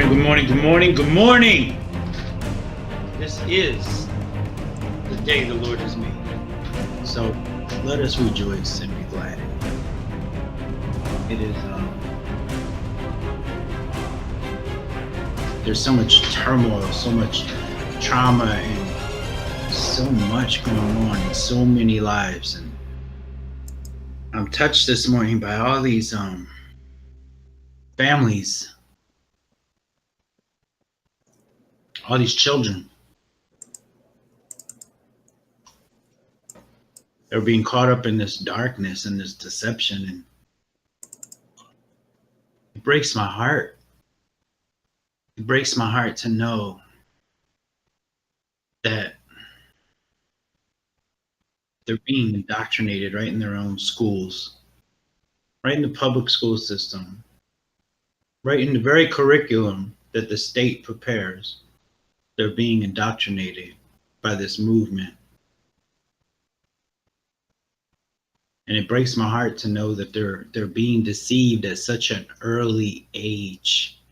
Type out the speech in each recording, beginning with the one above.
morning, good morning, good morning, good morning. This is the day the Lord has made. So let us rejoice and be glad. It is, there's so much turmoil, so much trauma, and so much going on in so many lives. And I'm touched this morning by all these families, all these children. They're being caught up in this darkness and this deception, and it breaks my heart. It breaks my heart to know that they're being indoctrinated right in their own schools, right in the public school system, right in the very curriculum that the state prepares. They're being indoctrinated by this movement. And it breaks my heart to know that they're being deceived at such an early age.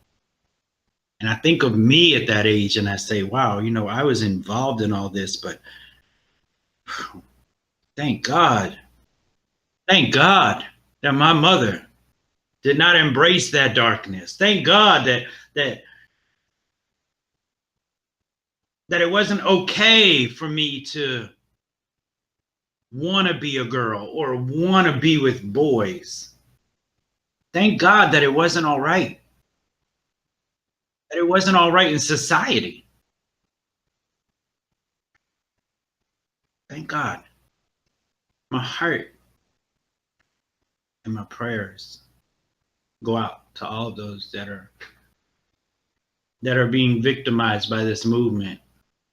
And I think of me at that age and I say, wow, I was involved in all this, but thank God that my mother did not embrace that darkness. Thank God that it wasn't okay for me to want to be a girl or want to be with boys. Thank God that it wasn't all right. That it wasn't all right in society. Thank God. My heart and my prayers go out to all of those that are being victimized by this movement.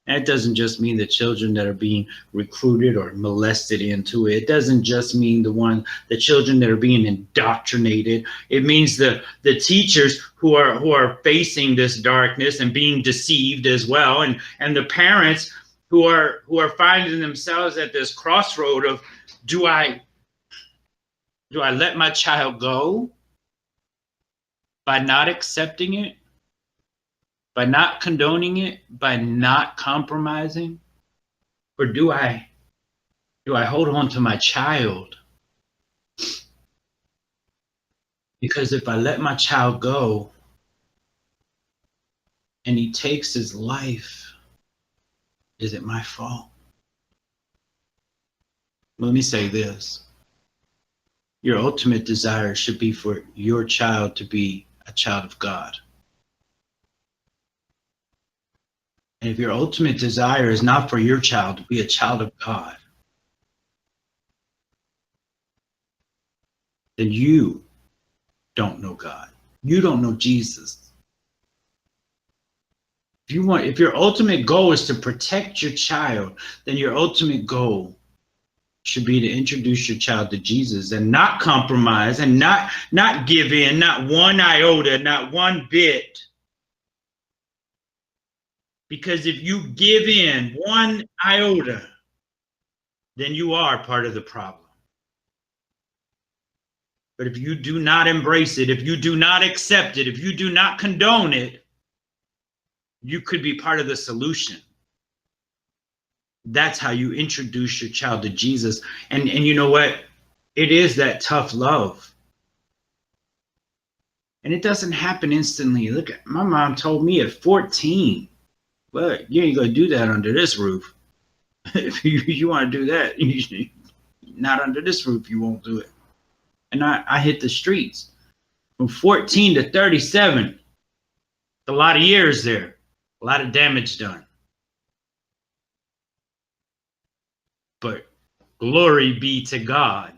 That doesn't just mean the children that are being recruited or molested into it. It doesn't just mean the children that are being indoctrinated. It means the teachers who are facing this darkness and being deceived as well, and the parents who are finding themselves at this crossroad of, do I let my child go by not accepting it? By not condoning it, by not compromising? Or do I hold on to my child? Because if I let my child go and he takes his life, is it my fault? Let me say this. Your ultimate desire should be for your child to be a child of God. And if your ultimate desire is not for your child to be a child of God, then you don't know God. You don't know Jesus. If your ultimate goal is to protect your child, then your ultimate goal should be to introduce your child to Jesus and not compromise and not give in, not one iota, not one bit. Because if you give in one iota, then you are part of the problem. But if you do not embrace it, if you do not accept it, if you do not condone it, you could be part of the solution. That's how you introduce your child to Jesus. And you know what? It is that tough love. And it doesn't happen instantly. Look, my mom told me at 14, well, you ain't gonna do that under this roof. If you want to do that, not under this roof, you won't do it. And I hit the streets from 14 to 37. A lot of years there, a lot of damage done. But glory be to God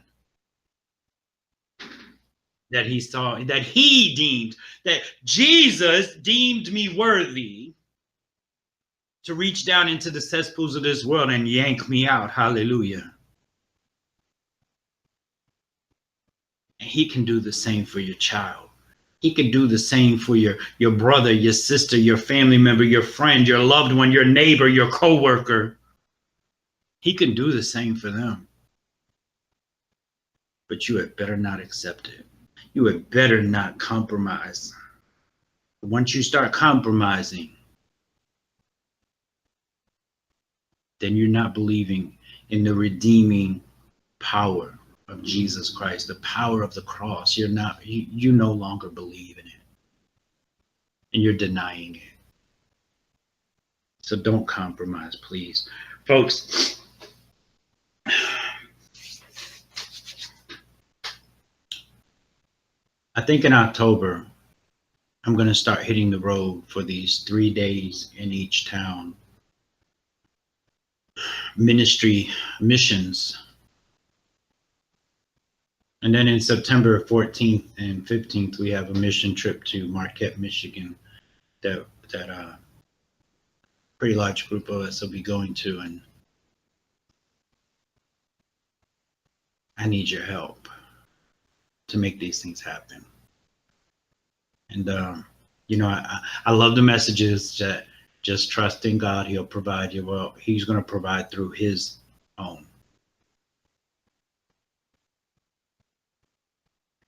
that that Jesus deemed me worthy to reach down into the cesspools of this world and yank me out. Hallelujah. And he can do the same for your child. He can do the same for your brother, your sister, your family member, your friend, your loved one, your neighbor, your coworker. He can do the same for them. But you had better not accept it. You had better not compromise. Once you start compromising, then you're not believing in the redeeming power of Jesus Christ, the power of the cross. You no longer believe in it, and you're denying it. So don't compromise, please. Folks, I think in October, I'm going to start hitting the road for these 3 days in each town. Ministry missions. And then in September 14th and 15th, we have a mission trip to Marquette, Michigan that pretty large group of us will be going to. And I need your help to make these things happen. And, I love the messages that just trust in God. He'll provide you. Well, he's going to provide through his own.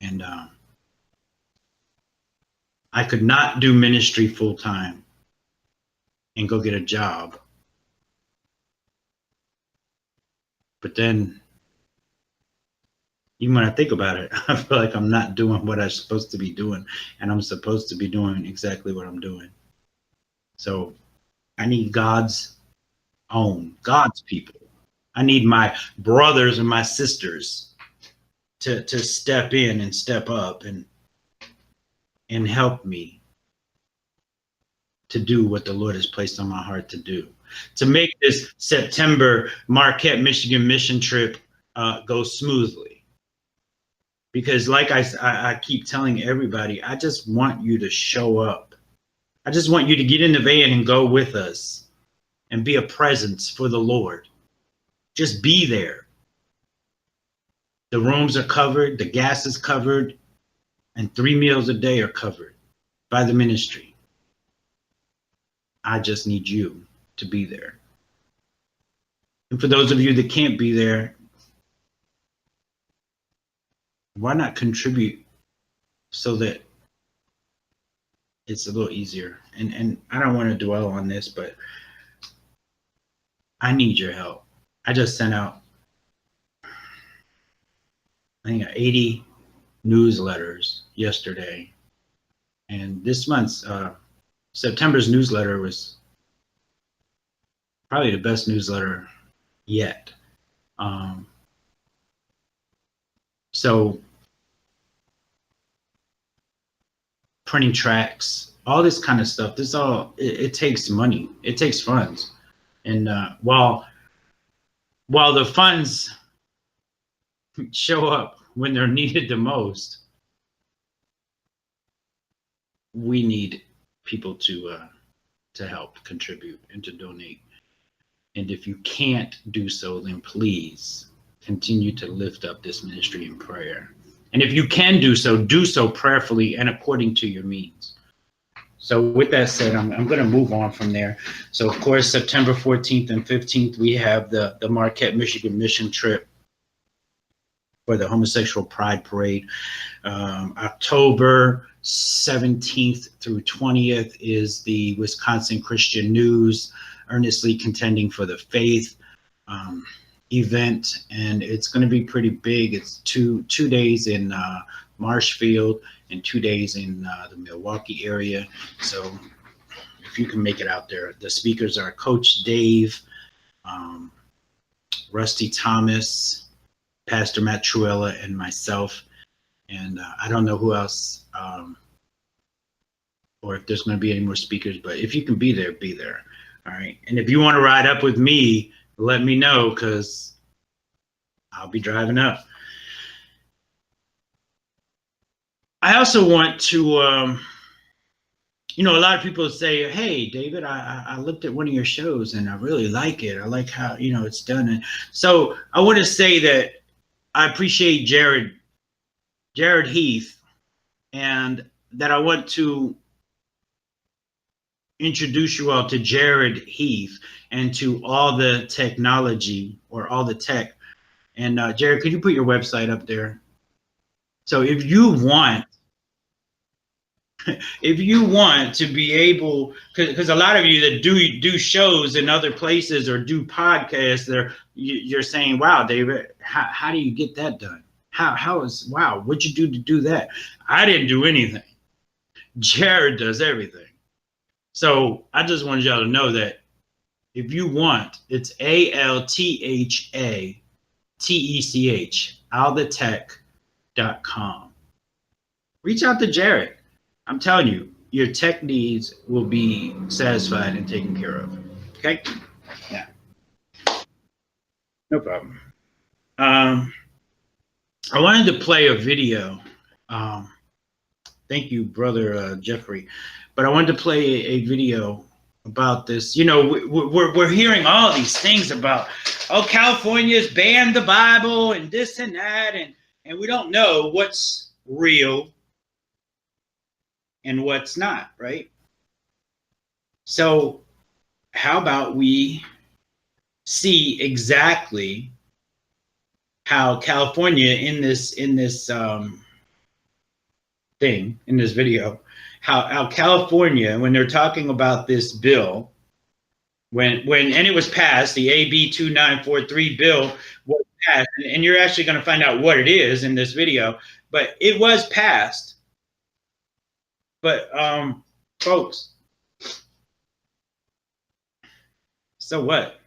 And I could not do ministry full time and go get a job. But then, even when I think about it, I feel like I'm not doing what I'm supposed to be doing, and I'm supposed to be doing exactly what I'm doing. So I need God's own, God's people. I need my brothers and my sisters to step in and step up and help me to do what the Lord has placed on my heart to do. To make this September Marquette, Michigan mission trip go smoothly. Because like I keep telling everybody, I just want you to show up. I just want you to get in the van and go with us and be a presence for the Lord. Just be there. The rooms are covered, the gas is covered, and 3 meals a day are covered by the ministry. I just need you to be there. And for those of you that can't be there, why not contribute so that it's a little easier? And I don't want to dwell on this, but I need your help. I just sent out, I think, 80 newsletters yesterday. And this month's, September's newsletter was probably the best newsletter yet. So printing tracts, all this kind of stuff, it takes money. It takes funds. And while the funds show up when they're needed the most, we need people to help contribute and to donate. And if you can't do so, then please continue to lift up this ministry in prayer. And if you can do so prayerfully and according to your means. So with that said, I'm going to move on from there. So of course, September 14th and 15th, we have the Marquette, Michigan mission trip for the Homosexual Pride Parade. October 17th through 20th is the Wisconsin Christian News Earnestly Contending for the Faith event, and it's going to be pretty big. It's two days in Marshfield and 2 days in the Milwaukee area. So if you can make it out there, the speakers are Coach Dave, Rusty Thomas, Pastor Matt Truella, and myself. And I don't know who else, or if there's going to be any more speakers, but if you can be there, be there. All right. And if you want to ride up with me, let me know, because I'll be driving up. I also want to, a lot of people say, hey, David, I looked at one of your shows and I really like it. I like how, it's done. And so I want to say that I appreciate Jared Heath, and that I want to introduce you all to Jared Heath and to all the technology, or all the tech. And Jared, could you put your website up there? So if you want if you want to be able, because a lot of you that do shows in other places or do podcasts, you're saying, wow, David, how do you get that done? Wow, what'd you do to do that? I didn't do anything. Jared does everything. So I just wanted y'all to know that if you want, it's ALTHATECH, althetech.com. Reach out to Jared. I'm telling you, your tech needs will be satisfied and taken care of. Okay? Yeah. No problem. I wanted to play a video. Thank you, brother Jeffrey. But I wanted to play a video about this. You know, we're hearing all these things about, oh, California's banned the Bible and this and that, and we don't know what's real and what's not, right? So how about we see exactly how California in this thing, in this video, how California, when they're talking about this bill, when and it was passed, the AB 2943 bill was passed, and you're actually going to find out what it is in this video, but it was passed. But folks, so what?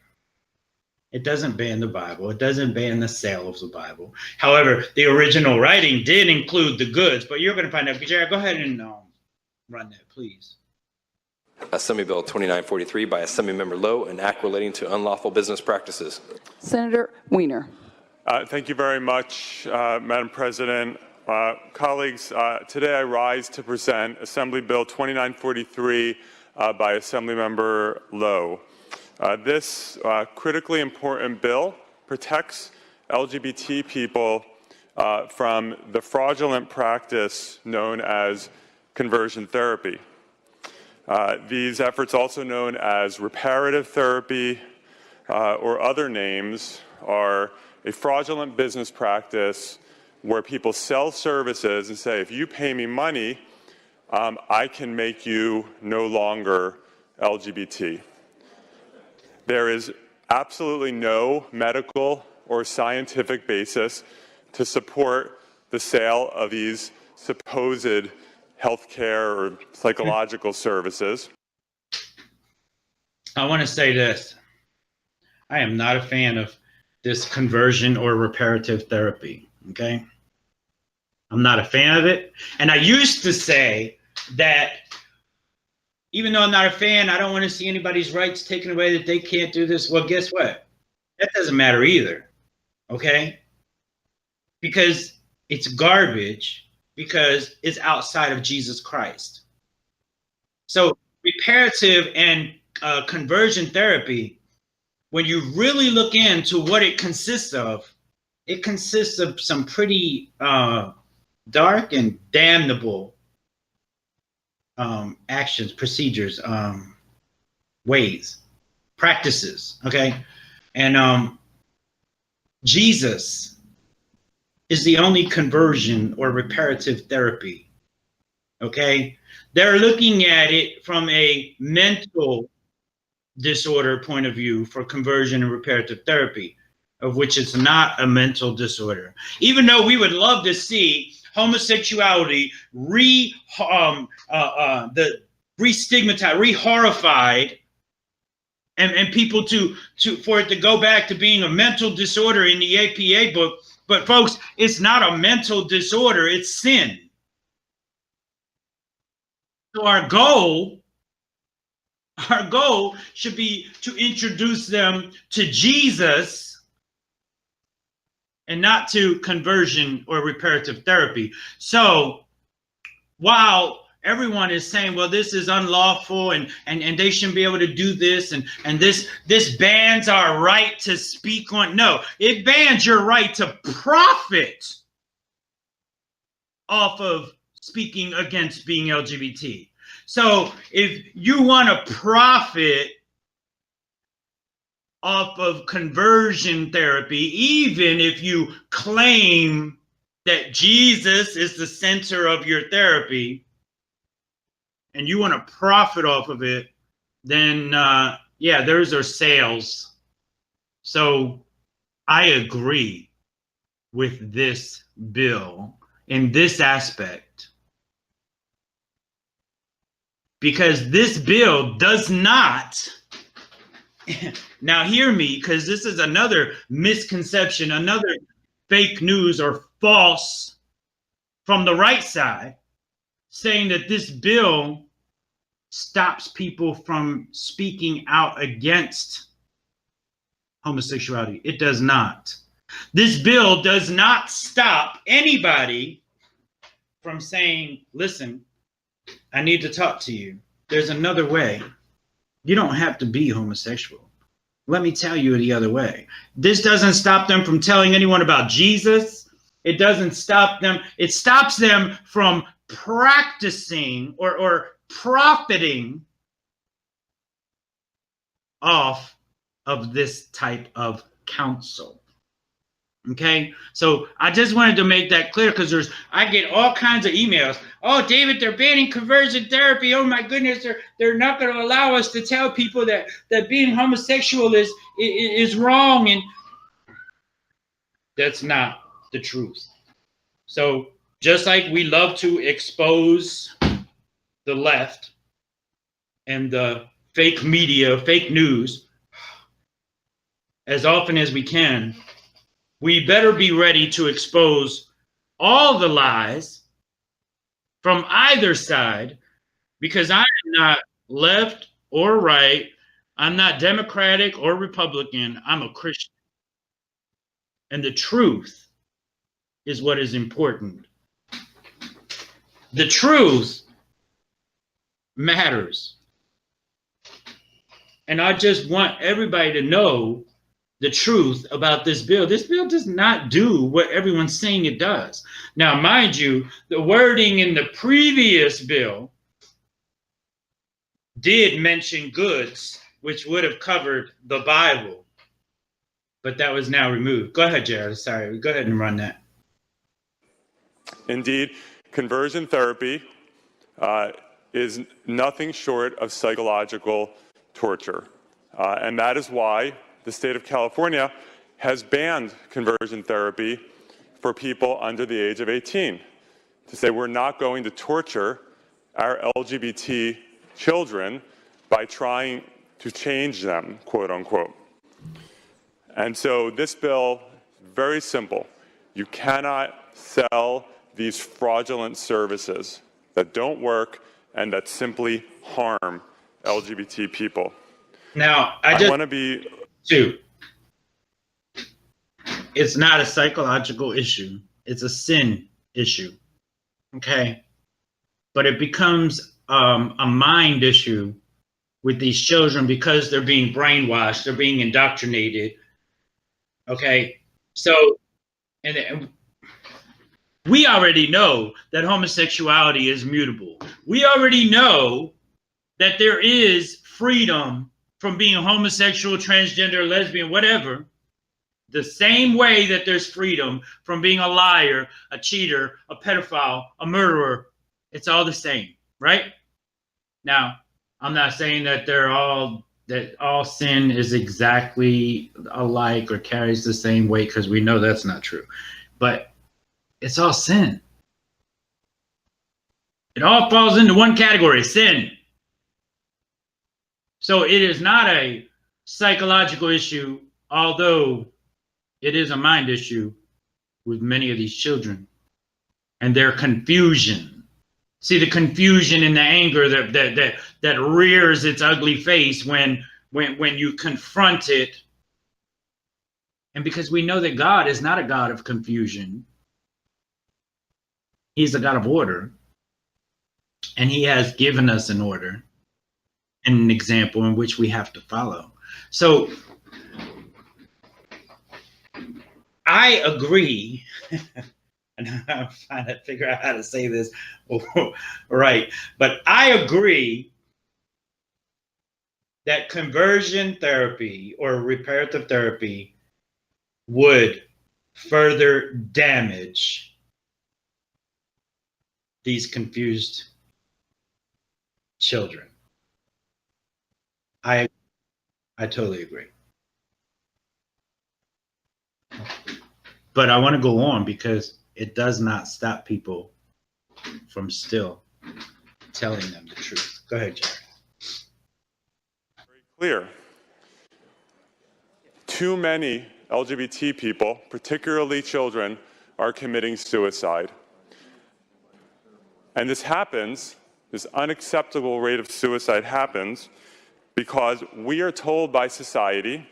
It doesn't ban the Bible. It doesn't ban the sale of the Bible. However, the original writing did include the goods, but you're going to find out. Jared, go ahead and run that, please. Assembly Bill 2943 by Assemblymember Lowe, an act relating to unlawful business practices. Senator Wiener. Thank you very much, Madam President. Colleagues, today I rise to present Assembly Bill 2943 by Assemblymember Lowe. This critically important bill protects LGBT people from the fraudulent practice known as conversion therapy. These efforts, also known as reparative therapy or other names, are a fraudulent business practice where people sell services and say, if you pay me money, I can make you no longer LGBT. There is absolutely no medical or scientific basis to support the sale of these supposed healthcare or psychological services. I want to say this. I am not a fan of this conversion or reparative therapy, okay? I'm not a fan of it. And I used to say that even though I'm not a fan, I don't want to see anybody's rights taken away, that they can't do this. Well, guess what? That doesn't matter either, okay? Because it's garbage, because it's outside of Jesus Christ. So reparative and conversion therapy, when you really look into what it consists of some pretty dark and damnable actions, procedures, ways, practices, okay? And Jesus is the only conversion or reparative therapy, okay? They're looking at it from a mental disorder point of view for conversion and reparative therapy, of which it's not a mental disorder. Even though we would love to see homosexuality re-stigmatized, re-horrified, and people for it to go back to being a mental disorder in the APA book. But folks, it's not a mental disorder, it's sin. So our goal should be to introduce them to Jesus and not to conversion or reparative therapy. So while everyone is saying, well, this is unlawful and they shouldn't be able to do this and this bans our right to speak on, no, it bans your right to profit off of speaking against being LGBT. So if you want to profit off of conversion therapy, even if you claim that Jesus is the center of your therapy, and you want to profit off of it, then yeah, those are sales. So I agree with this bill in this aspect, because this bill does not, now hear me, because this is another misconception, another fake news or false from the right side, saying that this bill stops people from speaking out against homosexuality. It does not. This bill does not stop anybody from saying, listen, I need to talk to you. There's another way. You don't have to be homosexual. Let me tell you the other way. This doesn't stop them from telling anyone about Jesus. It doesn't stop them. It stops them from practicing or profiting off of this type of counsel. Okay, so I just wanted to make that clear, because I get all kinds of emails. Oh, David, they're banning conversion therapy. Oh my goodness, they're not going to allow us to tell people that being homosexual is wrong, and that's not the truth. So just like we love to expose the left and the fake media, fake news, as often as we can, we better be ready to expose all the lies from either side, because I am not left or right. I'm not Democratic or Republican. I'm a Christian. And the truth is what is important. The truth matters. And I just want everybody to know the truth about this bill. This bill does not do what everyone's saying it does. Now, mind you, the wording in the previous bill did mention goods, which would have covered the Bible, but that was now removed. Go ahead, Jared. Sorry, go ahead and run that. Indeed, conversion therapy is nothing short of psychological torture. And that is why the state of California has banned conversion therapy for people under the age of 18, to say we're not going to torture our LGBT children by trying to change them, quote unquote. And so this bill, very simple. You cannot sell these fraudulent services that don't work and that simply harm LGBT people. Now, I want to be... Two, it's not a psychological issue. It's a sin issue. Okay? But it becomes a mind issue with these children because they're being brainwashed, they're being indoctrinated. Okay? So, and we already know that homosexuality is mutable. We already know that there is freedom from being homosexual, transgender, lesbian, whatever, the same way that there's freedom from being a liar, a cheater, a pedophile, a murderer. It's all the same, right? Now, I'm not saying that all sin is exactly alike or carries the same weight, because we know that's not true. But it's all sin. It all falls into one category, sin. So it is not a psychological issue, although it is a mind issue with many of these children and their confusion. See, the confusion and the anger that rears its ugly face when you confront it. And because we know that God is not a God of confusion. He's a God of order. And he has given us an order and an example in which we have to follow. So I agree, and I'm trying to figure out how to say this right, but I agree that conversion therapy or reparative therapy would further damage these confused children. I totally agree. But I want to go on because it does not stop people from still telling them the truth. Go ahead, Jerry. Clear. Too many LGBT people, particularly children, are committing suicide. And this happens, this unacceptable rate of suicide happens because we are told by society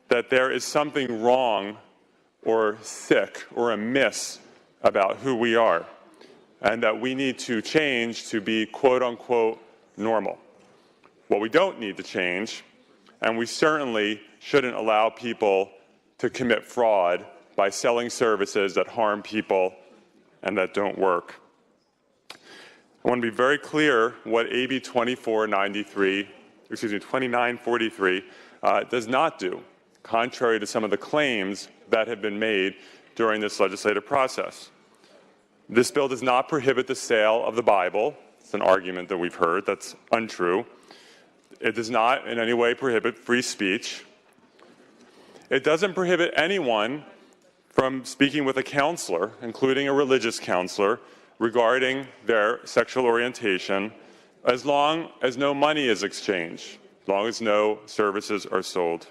that there is something wrong or sick or amiss about who we are, and that we need to change to be quote unquote normal. What we don't need to change, and we certainly shouldn't allow people to commit fraud by selling services that harm people and that don't work. I want to be very clear what AB 2943 does not do, contrary to some of the claims that have been made during this legislative process. This bill does not prohibit the sale of the Bible. It's an argument that we've heard that's untrue. It does not in any way prohibit free speech. It doesn't prohibit anyone from speaking with a counselor, including a religious counselor, regarding their sexual orientation, as long as no money is exchanged, as long as no services are sold.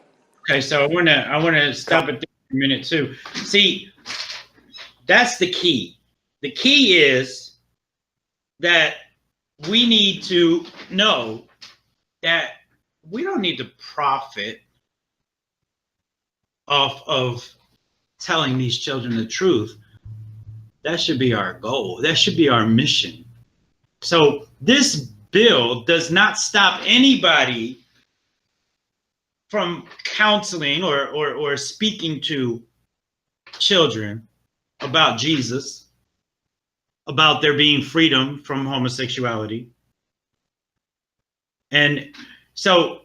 Okay, so I want to stop it there for a minute too. See, that's the key. The key is that we need to know that we don't need to profit off of telling these children the truth. That should be our goal. That should be our mission. So this bill does not stop anybody from counseling or speaking to children about Jesus, about there being freedom from homosexuality. And so,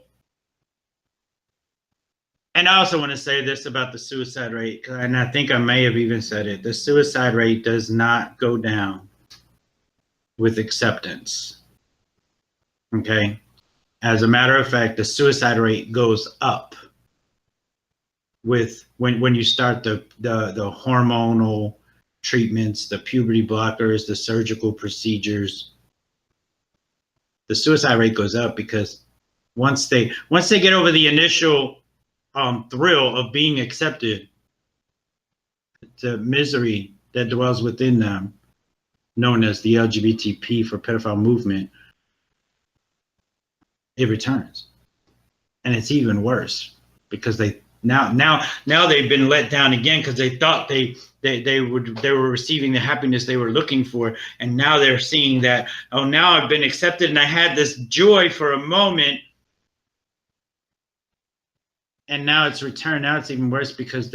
and I also want to say this about the suicide rate, and I think I may have even said it. The suicide rate does not go down with acceptance. Okay? As a matter of fact, the suicide rate goes up with when you start the hormonal treatments, the puberty blockers, the surgical procedures. The suicide rate goes up because once they get over the initial thrill of being accepted, the misery that dwells within them, known as the LGBTP for pedophile movement, it returns. And it's even worse because they now they've been let down again because they thought they were receiving the happiness they were looking for, and now they're seeing that, oh, now I've been accepted and I had this joy for a moment, and now it's returned. Now it's even worse because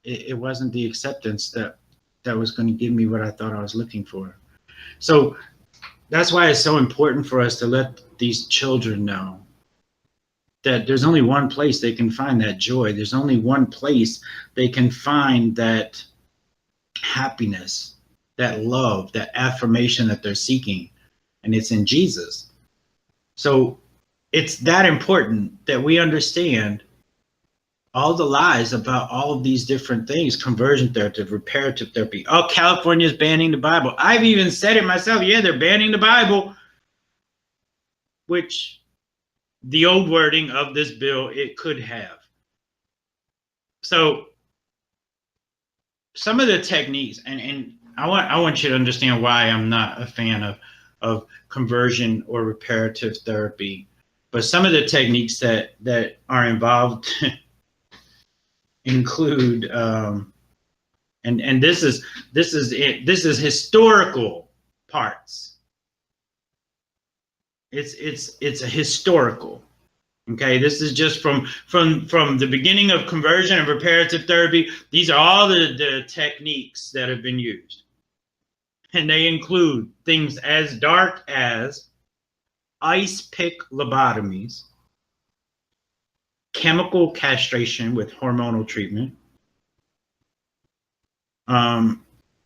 it wasn't the acceptance that was going to give me what I thought I was looking for. So that's why it's so important for us to let these children know that there's only one place they can find that joy. There's only one place they can find that happiness, that love, that affirmation that they're seeking, and it's in Jesus. So it's that important that we understand all the lies about all of these different things: conversion therapy, reparative therapy. Oh, California's banning the Bible. I've even said it myself. Yeah, they're banning the Bible, which the old wording of this bill, it could have. So some of the techniques, and I want you to understand why I'm not a fan of conversion or reparative therapy, but some of the techniques that are involved include, and this is historical parts. It's a historical. Okay, this is just from the beginning of conversion and reparative therapy. These are all the techniques that have been used, and they include things as dark as ice pick lobotomies, chemical castration with hormonal treatment,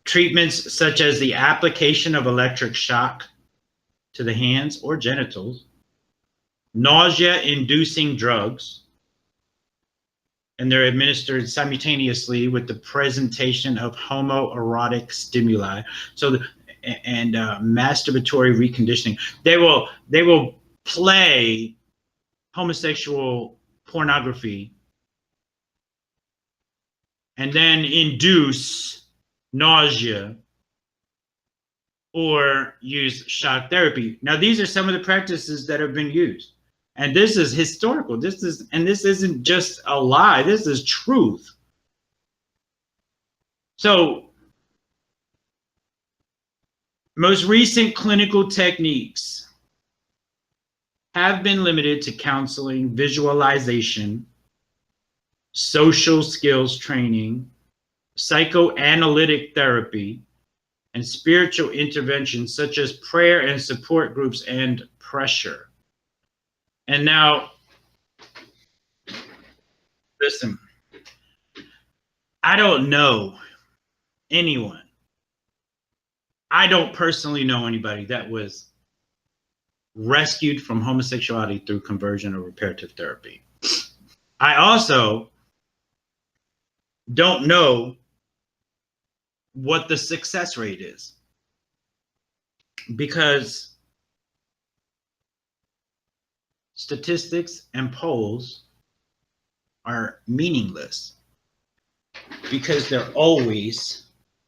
treatments such as the application of electric shock, to the hands or genitals, nausea-inducing drugs, and they're administered simultaneously with the presentation of homoerotic stimuli. So, masturbatory reconditioning. They will play homosexual pornography and then induce nausea or use shock therapy. Now, these are some of the practices that have been used. And this is historical. This isn't just a lie. This is truth. So, most recent clinical techniques have been limited to counseling, visualization, social skills training, psychoanalytic therapy, and spiritual interventions such as prayer and support groups and pressure. And now, listen, I don't know anyone. I don't personally know anybody that was rescued from homosexuality through conversion or reparative therapy. I also don't know what the success rate is, because statistics and polls are meaningless because they're always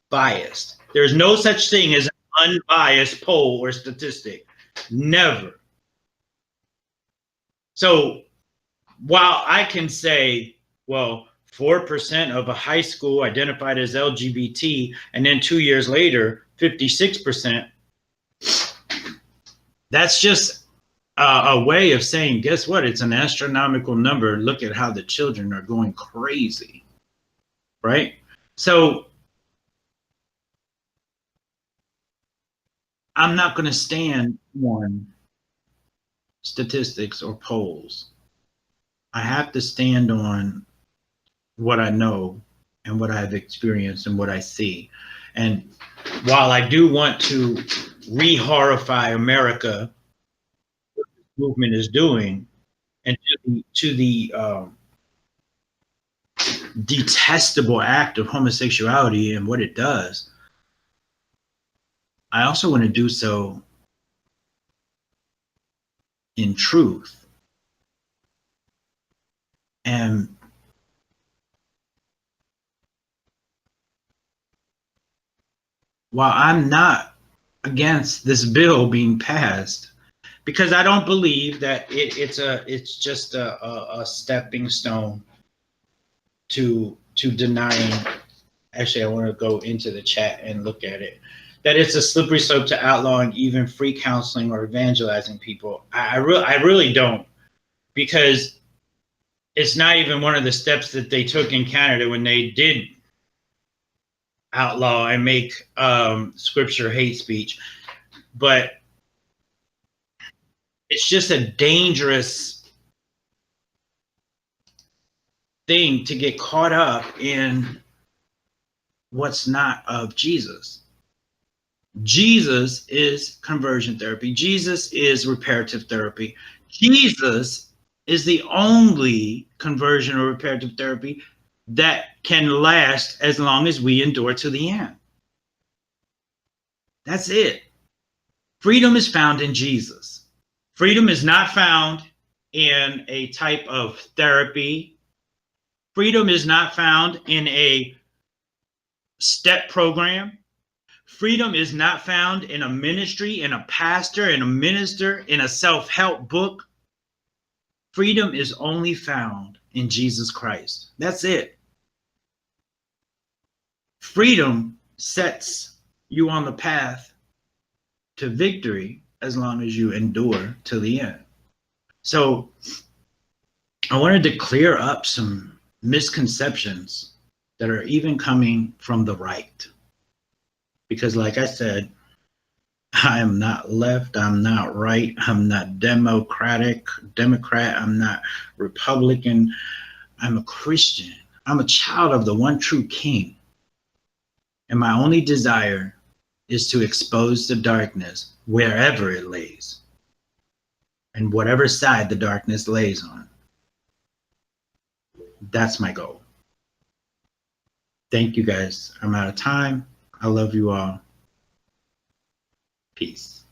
biased. There's no such thing as an unbiased poll or statistic. Never. So while I can say, well, 4% of a high school identified as LGBT, and then 2 years later, 56%, that's just a way of saying, guess what? It's an astronomical number. Look at how the children are going crazy, right? So I'm not going to stand on statistics or polls. I have to stand on what I know and what I've experienced and what I see. And while I do want to re-horrify America, what this movement is doing, and to the detestable act of homosexuality and what it does, I also want to do so in truth. And while I'm not against this bill being passed, because I don't believe that it's just a stepping stone to denying. Actually, I want to go into the chat and look at it. That it's a slippery slope to outlawing even free counseling or evangelizing people. I really don't, because it's not even one of the steps that they took in Canada when they did outlaw and make scripture hate speech. But it's just a dangerous thing to get caught up in what's not of Jesus. Jesus is conversion therapy. Jesus is reparative therapy. Jesus is the only conversion or reparative therapy that can last as long as we endure to the end. That's it. Freedom is found in Jesus. Freedom is not found in a type of therapy. Freedom is not found in a step program. Freedom is not found in a ministry, in a pastor, in a minister, in a self-help book. Freedom is only found in Jesus Christ. That's it. Freedom sets you on the path to victory as long as you endure to the end. So I wanted to clear up some misconceptions that are even coming from the right. Because like I said, I am not left, I'm not right, I'm not Democrat, I'm not Republican, I'm a Christian. I'm a child of the one true King. And my only desire is to expose the darkness wherever it lays and whatever side the darkness lays on. That's my goal. Thank you guys. I'm out of time. I love you all. Peace.